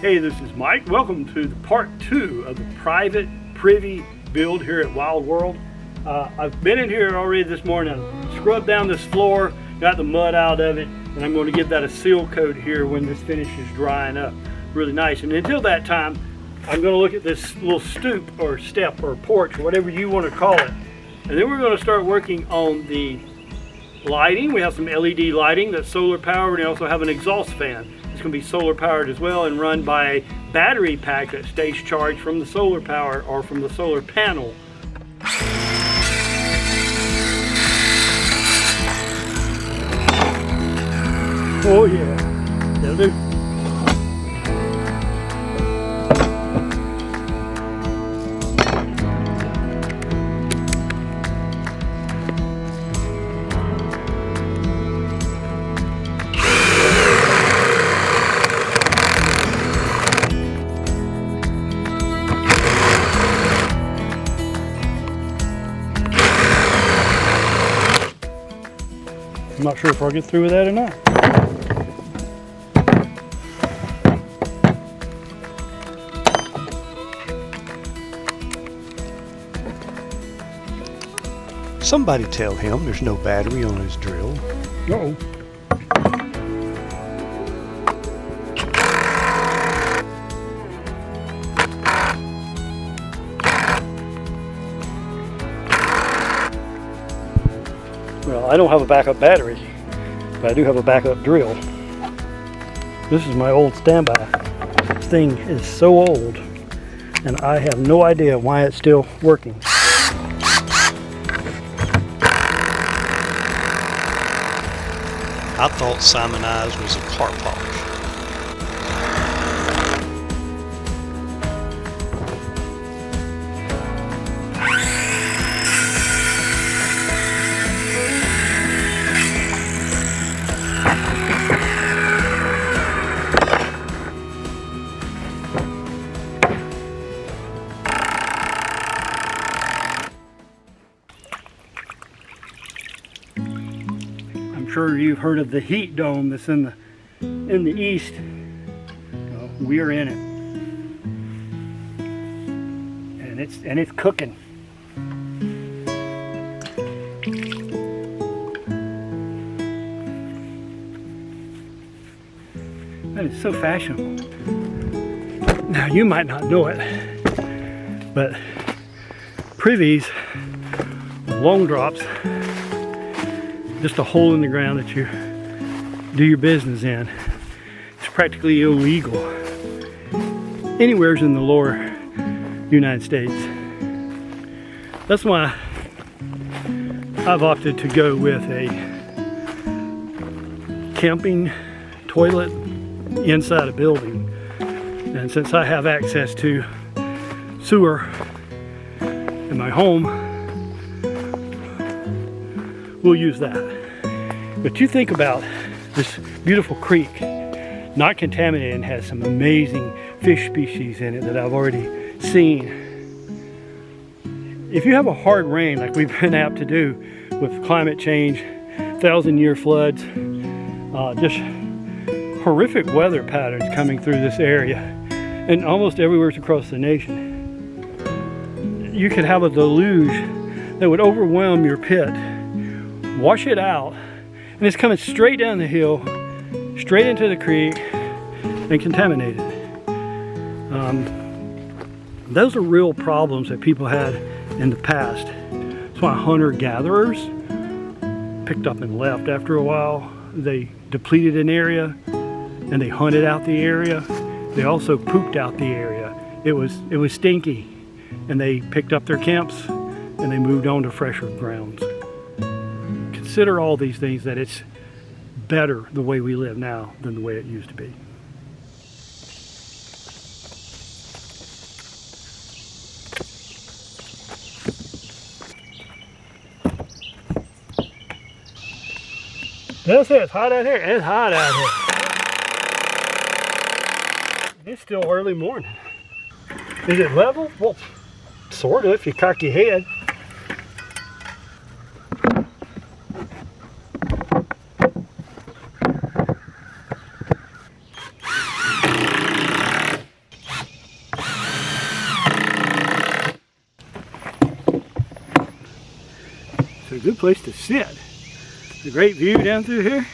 Hey, this is Mike. Welcome to the part 2 of the private Privy build here at Wild World. I've been in here already this morning. I scrubbed down this floor, got the mud out of it, and I'm going to give that a seal coat here when this finish is drying up. Really nice. And until that time, I'm going to look at this little stoop or step or porch or whatever you want to call it. And then we're going to start working on the lighting. We have some LED lighting that's solar powered, and also have an exhaust fan. It's going to be solar powered as well and run by a battery pack that stays charged from the solar power or from the solar panel. Oh yeah, that'll do. I'm not sure if I'll get through with that or not. Somebody tell him there's no battery on his drill. Uh-oh. Well, I don't have a backup battery, but I do have a backup drill. This is my old standby. This thing is so old, and I have no idea why it's still working. I thought Simonized was a car polish. I'm sure you've heard of the heat dome that's in the east. Well, we're in it, and it's cooking. That is so fashionable. Now you might not know it, but Privy's long drops, just a hole in the ground that you do your business in. It's practically illegal anywhere in the lower United States. That's why I've opted to go with a camping toilet inside a building. And since I have access to sewer in my home, we'll use that. But you think about this beautiful creek, not contaminated, and has some amazing fish species in it that I've already seen. If you have a hard rain like we've been apt to do with climate change, 1,000-year floods, just horrific weather patterns coming through this area and almost everywhere across the nation, you could have a deluge that would overwhelm your pit, wash it out, and it's coming straight down the hill, straight into the creek, and contaminate it. Those are real problems that people had in the past. That's why hunter-gatherers picked up and left after a while. They depleted an area and they hunted out the area. They also pooped out the area. It was stinky, and they picked up their camps and they moved on to fresher grounds. Consider all these things, that it's better the way we live now than the way it used to be. That's it, it's hot out here. It's hot out here. It's still early morning. Is it level? Well, sort of, if you cock your head. a good place to sit. A great view down through here.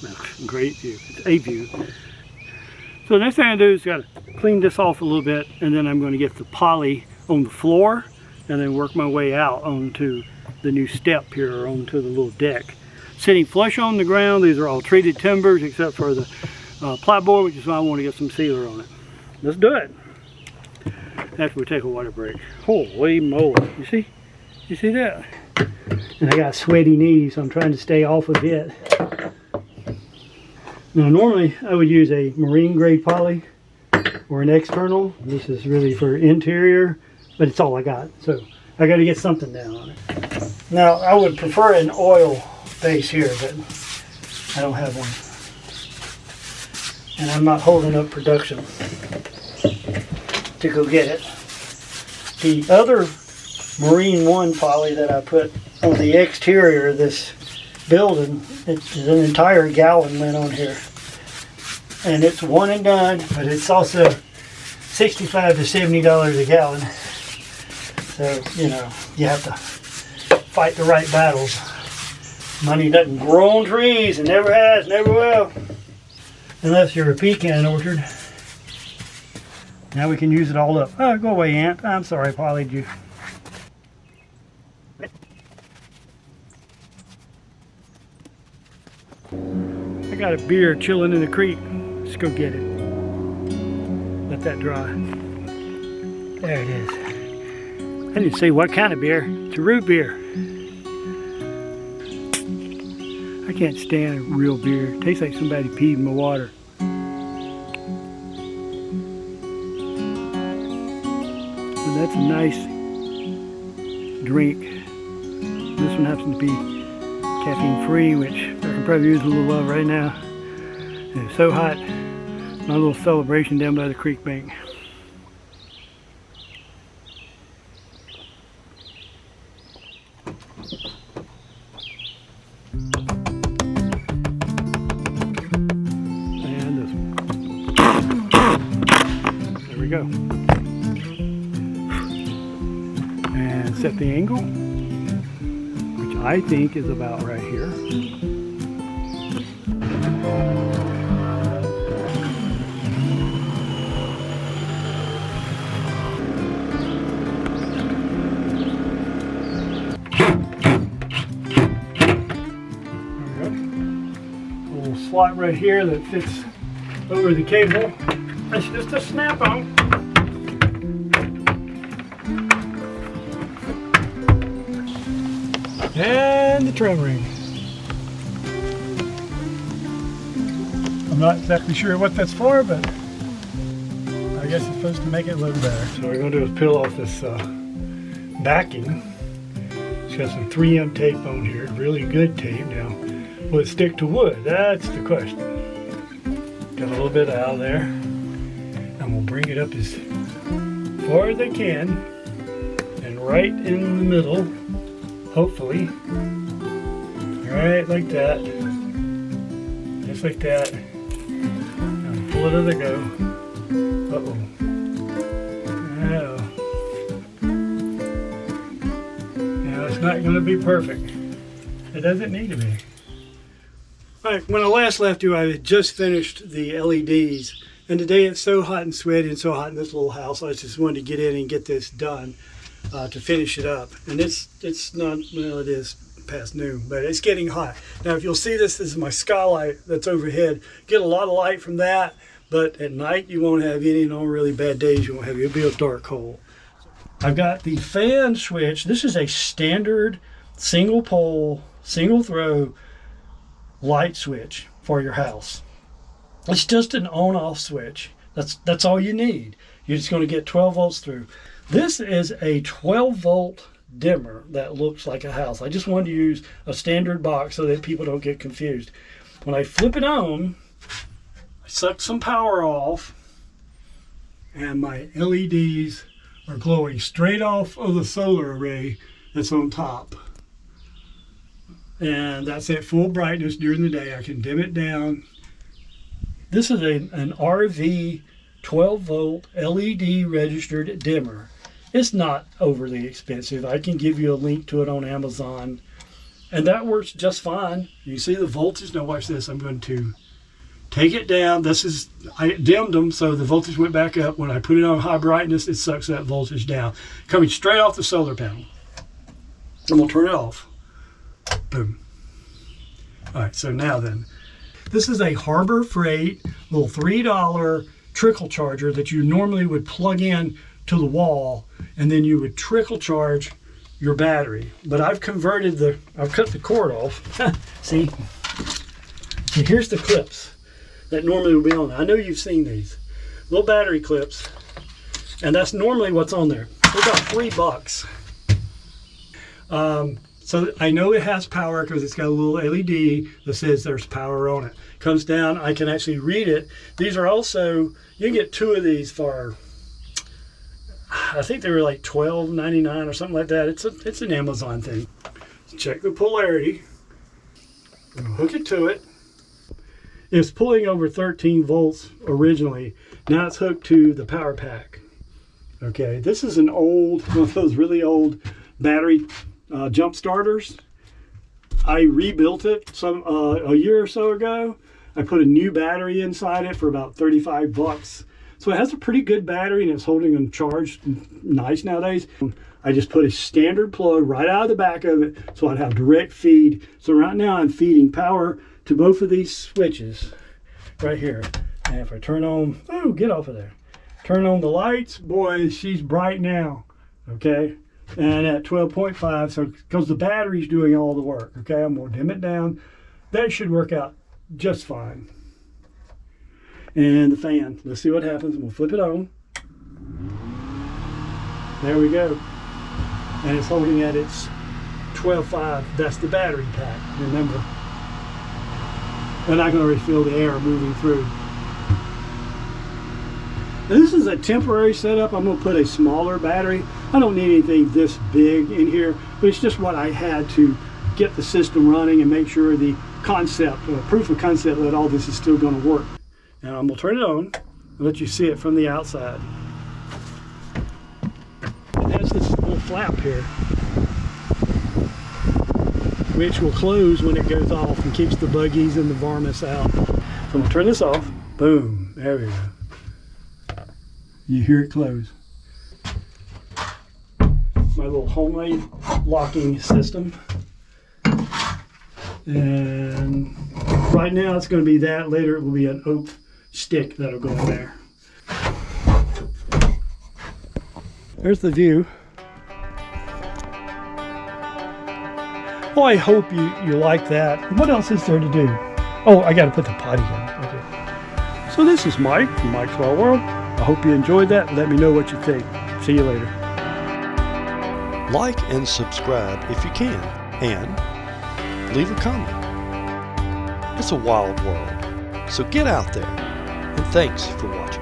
Well, great view. It's a view. So the next thing I do is got to clean this off a little bit, and then I'm going to get the poly on the floor and then work my way out onto the new step here, or onto the little deck. Sitting flush on the ground. These are all treated timbers except for the plyboard, which is why I want to get some sealer on it. Let's do it. After we take a water break. Holy moly. You see? You see that? And I got sweaty knees, so I'm trying to stay off of it. Now normally I would use a marine grade poly or an external. This is really for interior, but it's all I got. So I got to get something down on it. Now I would prefer an oil base here, but I don't have one. And I'm not holding up production to go get it. The other Marine 1 poly that I put on the exterior of this building, it's an entire gallon went on here. And it's one and done, but it's also $65 to $70 a gallon. So, you know, you have to fight the right battles. Money doesn't grow on trees, and never has, never will. Unless you're a pecan orchard. Now we can use it all up. Oh, go away, ant. I'm sorry, I polyed you. I got a beer chilling in the creek. Let's go get it. Let that dry. There it is. I didn't say what kind of beer. It's a root beer. I can't stand real beer. It tastes like somebody peed in my water. But that's a nice drink. This one happens to be caffeine free, which I can probably use a little of right now. And it's so hot. My little celebration down by the creek bank. And this one. There we go. And set the angle, which I think is about right here. Slot right here that fits over the cable. That's just a snap-on. And the trim ring. I'm not exactly sure what that's for, but I guess it's supposed to make it look better. So what we're going to do is peel off this backing. It's got some 3M tape on here, really good tape. Now, will it stick to wood? That's the question. Got a little bit out of there, and we'll bring it up as far as I can, and right in the middle, hopefully. Right like that. Just like that. And pull it as I go. Uh-oh. Now it's not going to be perfect. It doesn't need to be. Alright, when I last left you, I had just finished the LEDs, and today it's so hot and sweaty and so hot in this little house, I just wanted to get in and get this done to finish it up. And it's not, well, it is past noon, but it's getting hot. Now, if you'll see this is my skylight that's overhead. Get a lot of light from that, but at night you won't have any, and on really bad days you won't have any. It'll be a dark hole. I've got the fan switch. This is a standard single pole, single throw light switch for your house. It's just an on-off switch. That's all you need. You're just going to get 12 volts through. This is a 12 volt dimmer that looks like a house. I just wanted to use a standard box so that people don't get confused. When I flip it on, I suck some power off, and my LEDs are glowing straight off of the solar array that's on top. And that's at full brightness during the day. I can dim it down. This is an RV 12 volt LED registered dimmer. It's not overly expensive. I can give you a link to it on Amazon. And that works just fine. You see the voltage. Now watch this. I'm going to take it down. I dimmed them so the voltage went back up. When I put it on high brightness, it sucks that voltage down. Coming straight off the solar panel. I'm going to turn it off. Boom. All right, so now then. This is a Harbor Freight little $3 trickle charger that you normally would plug in to the wall, and then you would trickle charge your battery. But I've cut the cord off. See? And here's the clips that normally would be on there. I know you've seen these. Little battery clips. And that's normally what's on there. They're about $3. So I know it has power because it's got a little LED that says there's power on it. Comes down, I can actually read it. These are also, you can get 2 of these for, I think they were like $12.99 or something like that. It's an Amazon thing. Check the polarity. Hook it to it. It's pulling over 13 volts originally. Now it's hooked to the power pack. Okay, this is one of those really old battery jump starters. I rebuilt it a year or so ago. I put a new battery inside it for about $35. So it has a pretty good battery and it's holding them charged nice nowadays. I just put a standard plug right out of the back of it so I'd have direct feed. So right now I'm feeding power to both of these switches right here. And if I turn on, oh, get off of there. Turn on the lights, boy, she's bright now, okay? And at 12.5, so because the battery's doing all the work, okay? I'm gonna dim it down. That should work out just fine. And the fan, let's see what happens. We'll flip it on. There we go. And it's holding at its 12.5. That's the battery pack, remember. And I can already feel the air moving through. Now, this is a temporary setup. I'm going to put a smaller battery. I don't need anything this big in here, but it's just what I had to get the system running and make sure the proof of concept that all this is still going to work. Now I'm going to turn it on and let you see it from the outside. It has this little flap here, which will close when it goes off and keeps the buggies and the varmints out. So I'm going to turn this off. Boom. There we go. You hear it close. My little homemade locking system. And right now it's going to be that. Later it will be an oak stick that'll go in there. There's the view. Oh, I hope you like that. What else is there to do? Oh, I got to put the potty in. Okay. So this is Mike from Mike's Wild World. I hope you enjoyed that. Let me know what you think. See you later. Like and subscribe if you can, and leave a comment. It's a wild world, so get out there, and thanks for watching.